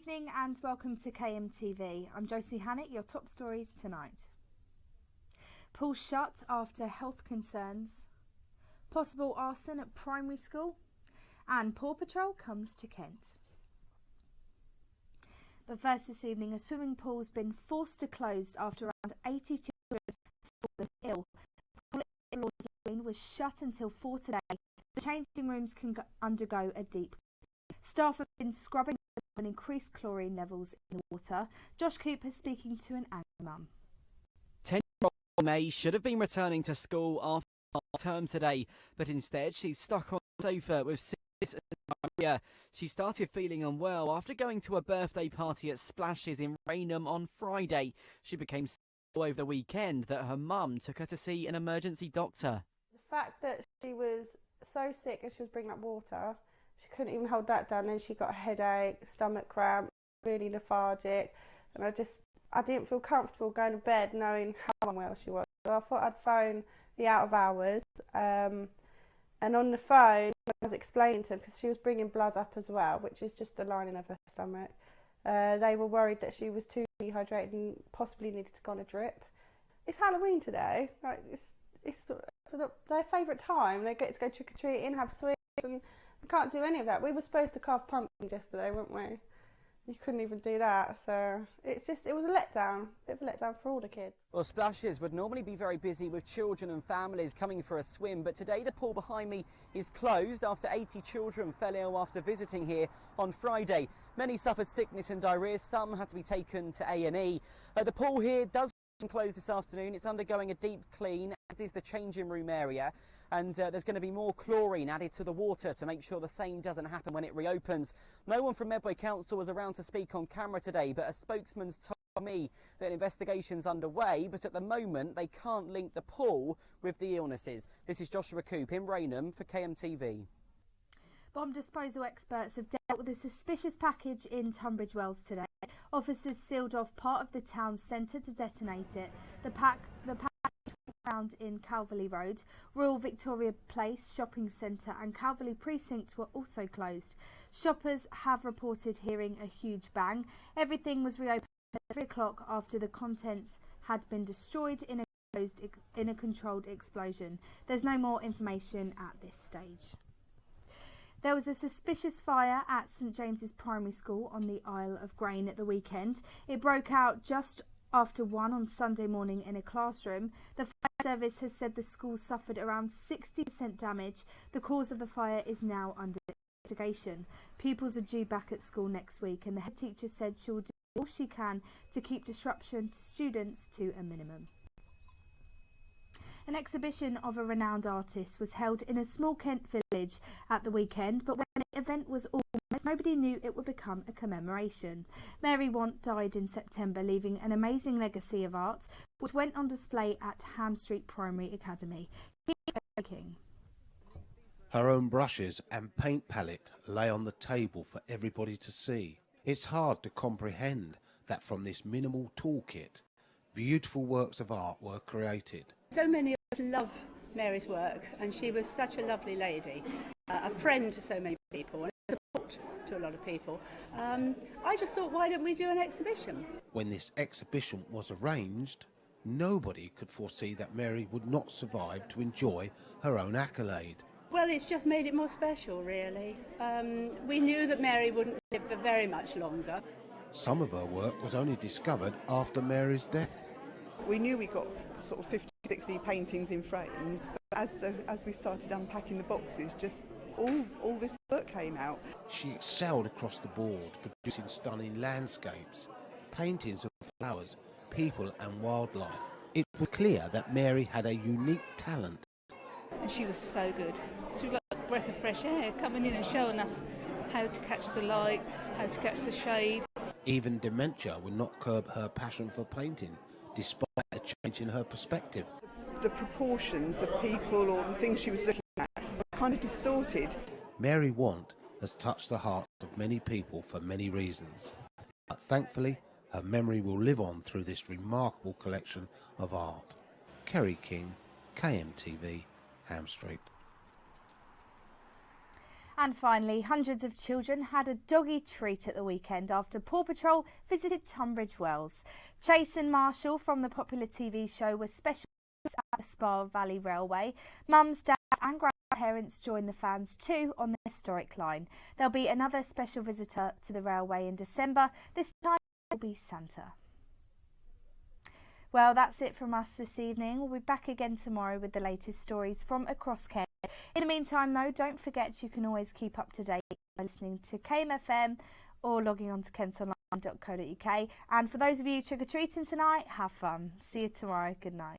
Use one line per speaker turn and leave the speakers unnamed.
evening and welcome to KMTV. I'm Josie Hannett, your top stories tonight. Pool shut after health concerns, possible arson at primary school, and Paw Patrol comes to Kent. But first this evening, a swimming pool's been forced to close after around 80 children fallen ill. The pool was shut until 4 today. The changing rooms can undergo a deep clean. Staff have been scrubbing and increased chlorine levels in the water. Josh Cooper speaking to an angry mum.
10-year-old May should have been returning to school after term today, but instead she's stuck on the sofa with sickness and diarrhea. She started feeling unwell after going to a birthday party at Splashes in Rainham on Friday. She became so ill over the weekend that her mum took her to see an emergency doctor.
The fact that she was so sick and she was bringing up water, she couldn't even hold that down. Then she got a headache, stomach cramp, really lethargic, and I didn't feel comfortable going to bed knowing how unwell she was. So I thought I'd phone the out of hours, and on the phone I was explaining to them, because she was bringing blood up as well, which is just the lining of her stomach. They were worried that she was too dehydrated and possibly needed to go on a drip. It's Halloween today. Like, it's their favourite time. They get to go trick or treating, have sweets, and I can't do any of that. We were supposed to carve pumpkins yesterday, weren't we? You couldn't even do that, so it was a letdown, a bit of a letdown for all the kids.
Well, Splashes would normally be very busy with children and families coming for a swim, but today the pool behind me is closed after 80 children fell ill after visiting here on Friday. Many suffered sickness and diarrhoea, some had to be taken to A&E. The pool here does close this afternoon. It's undergoing a deep clean, as is the changing room area. And there's going to be more chlorine added to the water to make sure the same doesn't happen when it reopens. No one from Medway Council was around to speak on camera today, but a spokesman's told me that an investigation's underway, but at the moment they can't link the pool with the illnesses. This is Joshua Coop in Rainham for KMTV.
Bomb disposal experts have dealt with a suspicious package in Tunbridge Wells today. Officers sealed off part of the town centre to detonate it. The package was found in Calverley Road. Royal Victoria Place Shopping Centre and Calverley Precinct were also closed. Shoppers have reported hearing a huge bang. Everything was reopened at 3 o'clock after the contents had been destroyed in a controlled explosion. There's no more information at this stage. There was a suspicious fire at St James's Primary School on the Isle of Grain at the weekend. It broke out just after 1 on Sunday morning in a classroom. The fire service has said the school suffered around 60% damage. The cause of the fire is now under investigation. Pupils are due back at school next week, and the head teacher said she will do all she can to keep disruption to students to a minimum. An exhibition of a renowned artist was held in a small Kent village at the weekend, but when the event was organised, nobody knew it would become a commemoration. Mary Want died in September, leaving an amazing legacy of art, which went on display at Ham Street Primary Academy. King.
Her own brushes and paint palette lay on the table for everybody to see. It's hard to comprehend that from this minimal toolkit, beautiful works of art were created.
So many of us love Mary's work, and she was such a lovely lady, a friend to so many people and a support to a lot of people. I just thought, why don't we do an exhibition?
When this exhibition was arranged, nobody could foresee that Mary would not survive to enjoy her own accolade.
Well, it's just made it more special, really. We knew that Mary wouldn't live for very much longer.
Some of her work was only discovered after Mary's death.
We knew we got sort of 50, 60 paintings in frames, but as we started unpacking the boxes, just all this work came out.
She excelled across the board, producing stunning landscapes, paintings of flowers, people and wildlife. It was clear that Mary had a unique talent.
And she was so good. She was like a breath of fresh air, coming in and showing us how to catch the light, how to catch the shade.
Even dementia would not curb her passion for painting, despite a change in her perspective.
The proportions of people or the things she was looking at were kind of distorted.
Mary Want has touched the hearts of many people for many reasons, but thankfully her memory will live on through this remarkable collection of art. Kerry King, KMTV, Ham Street.
And finally, hundreds of children had a doggy treat at the weekend after Paw Patrol visited Tunbridge Wells. Chase and Marshall from the popular TV show were special guests at the Spa Valley Railway. Mums, dads and grandparents joined the fans too on the historic line. There'll be another special visitor to the railway in December. This time it will be Santa. Well, that's it from us this evening. We'll be back again tomorrow with the latest stories from across Kent. In the meantime, though, don't forget you can always keep up to date by listening to KMFM or logging on to kentonline.co.uk. And for those of you trick-or-treating tonight, have fun. See you tomorrow. Good night.